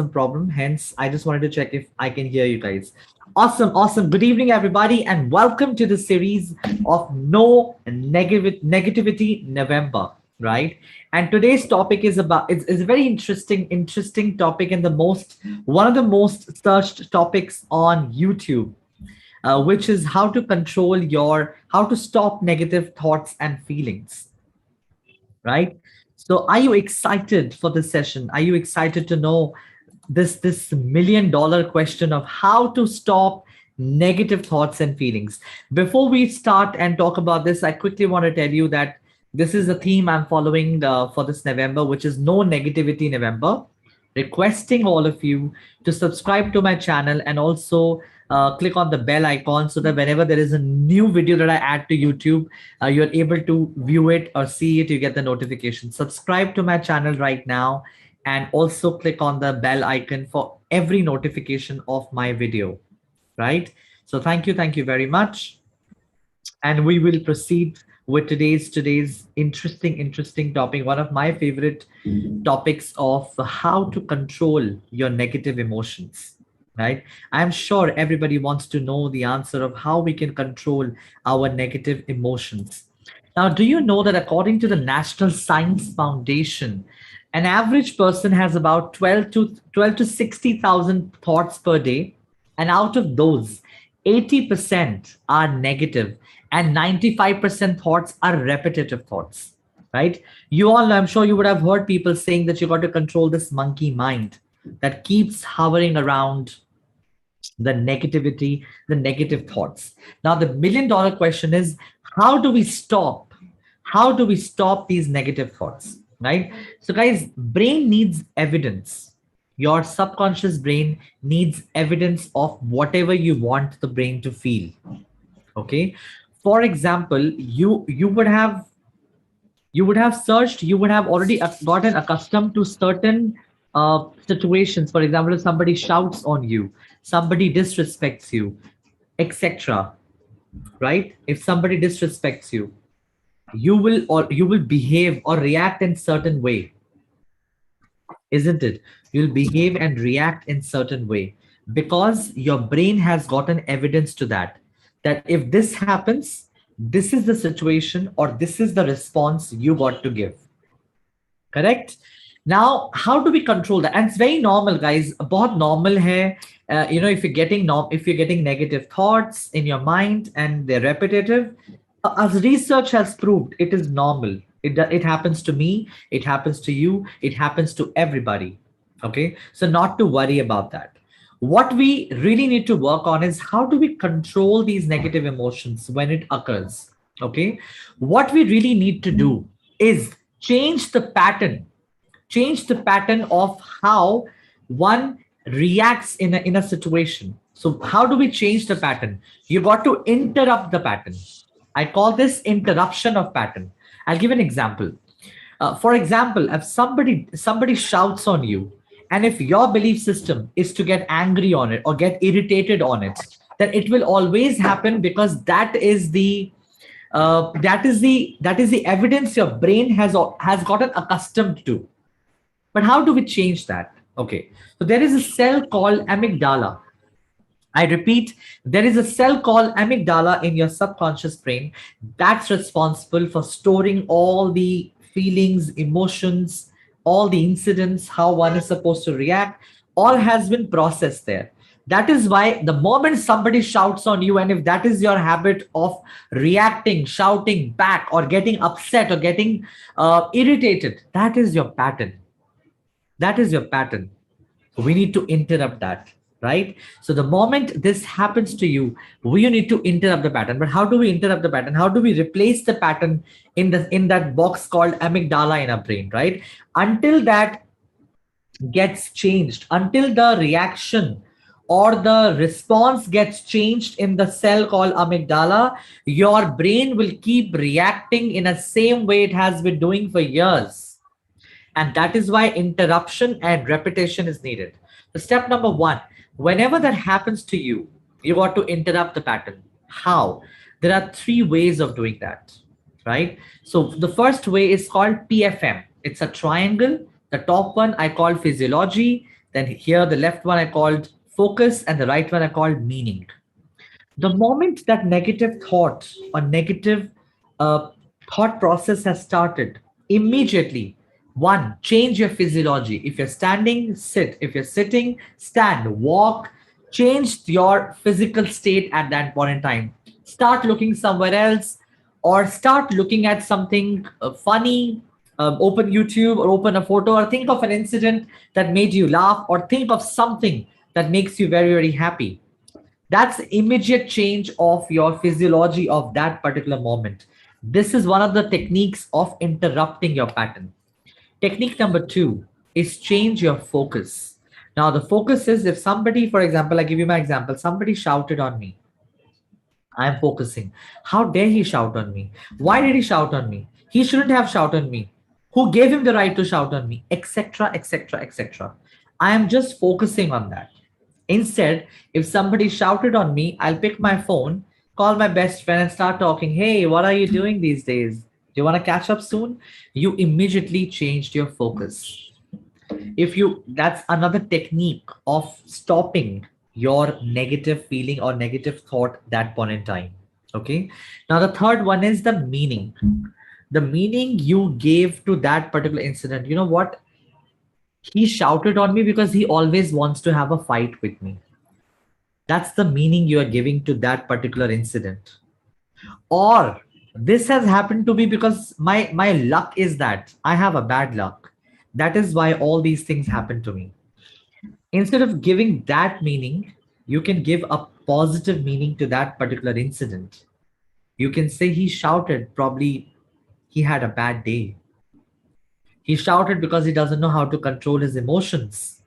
problem. Hence, I just wanted to check if I can hear you guys. Awesome, awesome. Good evening, everybody, and welcome to the series of No Negativity November, right? And today's topic is about it's a very interesting topic and the most one of the most searched topics on YouTube, which is how to stop negative thoughts and feelings, right? So are you excited for this session? Are you excited to know this $1 million question of how to stop negative thoughts and feelings? Before we start and talk about this, I quickly want to tell you that this is a theme I'm following for this November, which is No Negativity November, requesting all of you to subscribe to my channel and also click on the bell icon so that whenever there is a new video that I add to YouTube, you're able to view it or see it, you get the notification. Subscribe to my channel right now and also click on the bell icon for every notification of my video, right? So thank you very much. And we will proceed with today's interesting topic, one of my favorite topics of how to control your negative emotions, right? I'm sure everybody wants to know the answer of how we can control our negative emotions. Now, do you know that according to the National Science Foundation, an average person has about 12 to 60,000 thoughts per day, and out of those, 80% are negative and 95% thoughts are repetitive thoughts, right? You all, I'm sure you would have heard people saying that you got to control this monkey mind that keeps hovering around the negativity, the negative thoughts. Now, the $1 million question is how do we stop? How do we stop these negative thoughts? Right? So, guys, brain needs evidence. Your subconscious brain needs evidence of whatever you want the brain to feel. Okay. For example, you would have searched, you would have already gotten accustomed to certain situations. For example, if somebody shouts on you, somebody disrespects you, etc., right? If somebody disrespects you, you will behave or react in certain way, isn't it? You'll behave and react in certain way because your brain has gotten evidence to that, that if this happens, this is the situation or this is the response you got to give. Correct? Now, how do we control that? And it's very normal, guys. बहुत normal है. If you're getting if you're getting negative thoughts in your mind and they're repetitive, as research has proved, it is normal. It happens to me. It happens to you. It happens to everybody. Okay, so not to worry about that. What we really need to work on is how do we control these negative emotions when it occurs. Okay, what we really need to do is change the pattern, change the pattern of how one reacts in a situation. So how do we change the pattern? You got to interrupt the pattern. I call this interruption of pattern. I'll give an example. For example, if somebody shouts on you, and if your belief system is to get angry on it or get irritated on it, then it will always happen because that is the evidence your brain has gotten accustomed to. But how do we change that? Okay, so there is a cell called amygdala. I repeat, there is a cell called amygdala in your subconscious brain that's responsible for storing all the feelings, emotions, all the incidents, how one is supposed to react, all has been processed there. That is why the moment somebody shouts on you, and if that is your habit of reacting, shouting back, or getting upset, or getting irritated, that is your pattern. That is your pattern. We need to interrupt that, right? So the moment this happens to you, we need to interrupt the pattern. But how do we interrupt the pattern? How do we replace the pattern in that box called amygdala in our brain, right? Until that gets changed, until the reaction or the response gets changed in the cell called amygdala, your brain will keep reacting in the same way it has been doing for years. And that is why interruption and repetition is needed. So step number one, whenever that happens to you, you got to interrupt the pattern. How? There are three ways of doing that, right? So the first way is called PFM. It's a triangle. The top one I call physiology, Then here, the left one I called focus, and the right one I called meaning. The moment that negative thought or negative uh, thought process has started, immediately, one, change your physiology. If you're standing, sit. If you're sitting, stand, walk. Change your physical state at that point in time. Start looking somewhere else, or start looking at something funny. Open YouTube or open a photo, or think of an incident that made you laugh, or think of something that makes you very, very happy. That's immediate change of your physiology of that particular moment. This is one of the techniques of interrupting your pattern. Technique number two is change your focus. Now, the focus is, if somebody, for example, I give you my example, somebody shouted on me. I'm focusing. How dare he shout on me? Why did he shout on me? He shouldn't have shouted on me. Who gave him the right to shout on me? Etc. Etc. Etc. I am just focusing on that. Instead, if somebody shouted on me, I'll pick my phone, call my best friend, and start talking. Hey, what are you doing these days? Do you want to catch up soon? You immediately changed your focus. If you, that's another technique of stopping your negative feeling or negative thought that point in time. Okay. Now, the third one is the meaning. The meaning you gave to that particular incident. You know what? He shouted on me because he always wants to have a fight with me. That's the meaning you are giving to that particular incident. Or this has happened to me because my luck is that I have a bad luck. That is why all these things happen to me. Instead of giving that meaning, you can give a positive meaning to that particular incident. You can say he shouted, probably he had a bad day. He shouted because he doesn't know how to control his emotions.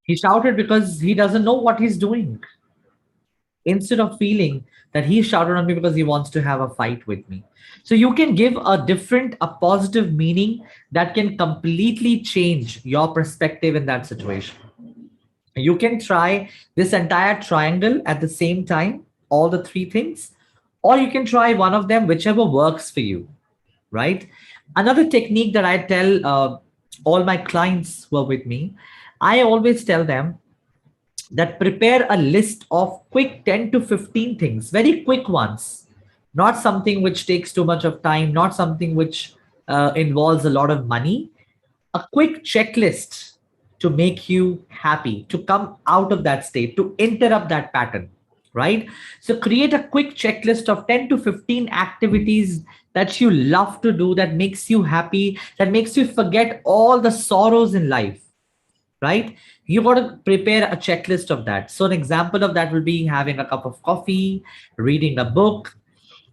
He shouted because he doesn't know what he's doing. Instead of feeling that he shouted on me because he wants to have a fight with me. So you can give a different, a positive meaning that can completely change your perspective in that situation. You can try this entire triangle at the same time, all the three things, or you can try one of them, whichever works for you, right? Another technique that I tell all my clients who are with me, I always tell them that prepare a list of quick 10 to 15 things, very quick ones, not something which takes too much of time, not something which involves a lot of money, a quick checklist to make you happy, to come out of that state, to interrupt that pattern, right? So create a quick checklist of 10 to 15 activities that you love to do, that makes you happy, that makes you forget all the sorrows in life, right? You got to prepare a checklist of that. So an example of that will be having a cup of coffee, reading a book,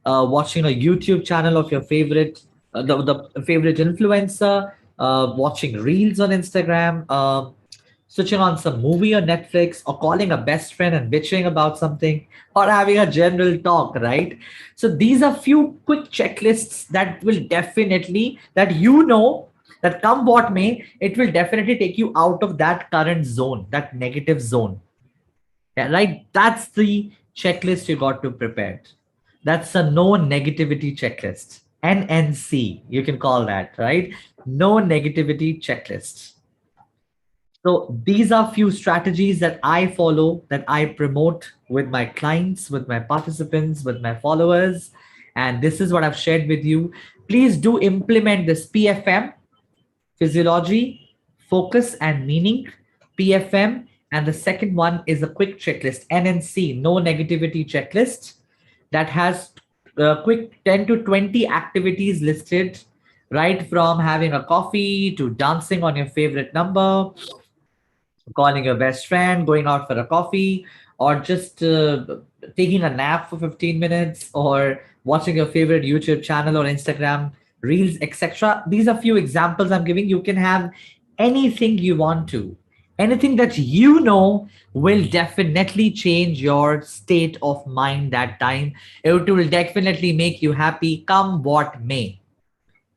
watching a YouTube channel of your favorite, the favorite influencer, watching reels on Instagram, switching on some movie on Netflix, or calling a best friend and bitching about something, or having a general talk, right? So these are few quick checklists that will definitely, that you know, that come what may, it will definitely take you out of that current zone, that negative zone. Yeah, right. That's the checklist you got to prepare. That's a no negativity checklist. NNC, you can call that, right? No negativity checklist. So these are few strategies that I follow, that I promote with my clients, with my participants, with my followers. And this is what I've shared with you. Please do implement this PFM, physiology, focus and meaning, PFM, and the second one is a quick checklist, NNC, no negativity checklist, that has quick 10 to 20 activities listed, right from having a coffee to dancing on your favorite number, calling your best friend, going out for a coffee, or just taking a nap for 15 minutes, or watching your favorite YouTube channel or Instagram reels, etc. These are few examples I'm giving. You can have anything you want to, anything that you know will definitely change your state of mind that time. It will definitely make you happy, come what may,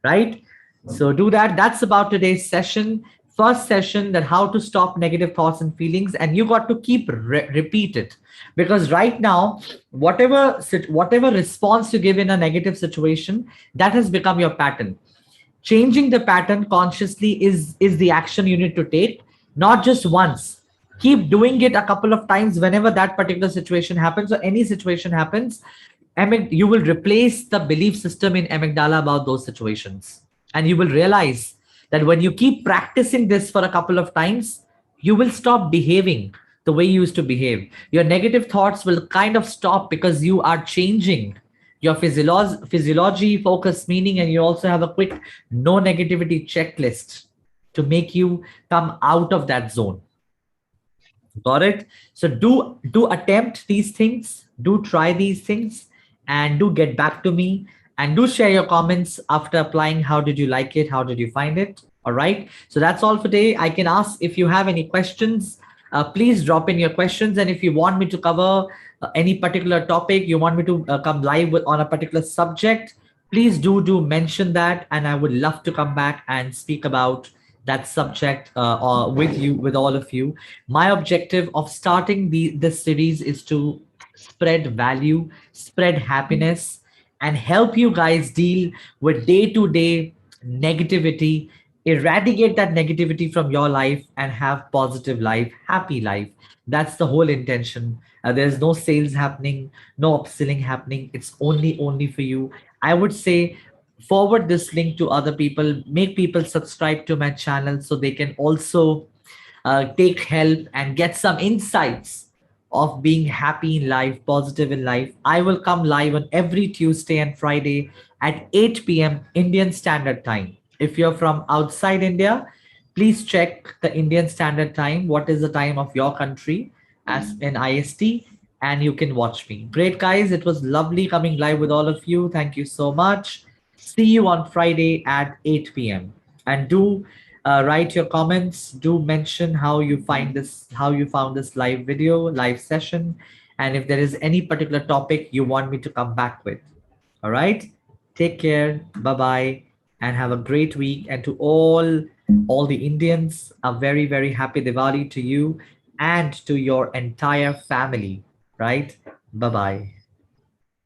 right? So do that. That's about today's session. First session, that how to stop negative thoughts and feelings, and you got to keep repeat it, because right now, whatever response you give in a negative situation, that has become your pattern. Changing the pattern consciously is the action you need to take. not just once. Keep doing it a couple of times whenever that particular situation happens or any situation happens. You will replace the belief system in amygdala about those situations. And you will realize that when you keep practicing this for a couple of times, you will stop behaving the way you used to behave. Your negative thoughts will kind of stop because you are changing your physiology, focus, meaning, and you also have a quick no negativity checklist to make you come out of that zone. Got it? So do attempt these things, do try these things, and do get back to me, and do share your comments after applying. How did you like it? How did you find it? All right. So that's all for today. I can ask if you have any questions. Please drop in your questions, and if you want me to cover any particular topic, you want me to come live on a particular subject, please do mention that, and I would love to come back and speak about that subject with you, with all of you. My objective of starting this series is to spread value, spread happiness, and help you guys deal with day to day negativity, eradicate that negativity from your life, and have positive life, happy life. That's the whole intention. There's no sales happening, no upselling happening. It's only for you. I would say forward this link to other people, make people subscribe to my channel so they can also take help and get some insights of being happy in life, positive in life. I will come live on every Tuesday and Friday at 8 p.m. Indian Standard Time. If you're from outside India, please check the Indian Standard Time. What is the time of your country as in IST? And you can watch me. Great, guys. It was lovely coming live with all of you. Thank you so much. See you on Friday at 8 p.m. And do write your comments. Do mention how you find this, how you found this live video, live session, and if there is any particular topic you want me to come back with. All right. Take care. Bye bye, and have a great week. And to all the Indians, a very happy Diwali to you and to your entire family. Right. Bye bye.